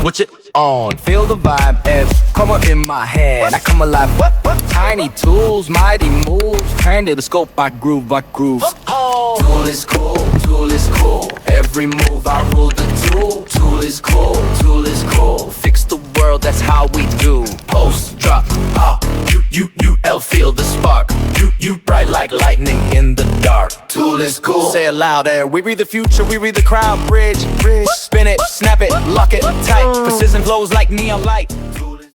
Switch it on, feel the vibe as come up in my hand. I come alive. Tiny tools, mighty moves. Hand to the scope, I groove, I groove. Tool is cool, tool is cool. Every move I rule the tool. Tool is cool, tool is cool. Fix the world, that's how we do. Post, drop, U-L, feel the spark. You bright like lightning in the dark. Tool is cool. Say it loud, air. We read the future, we read the crowd. Bridge, spin it, snap it, lock it tight. Precision flows like neon light.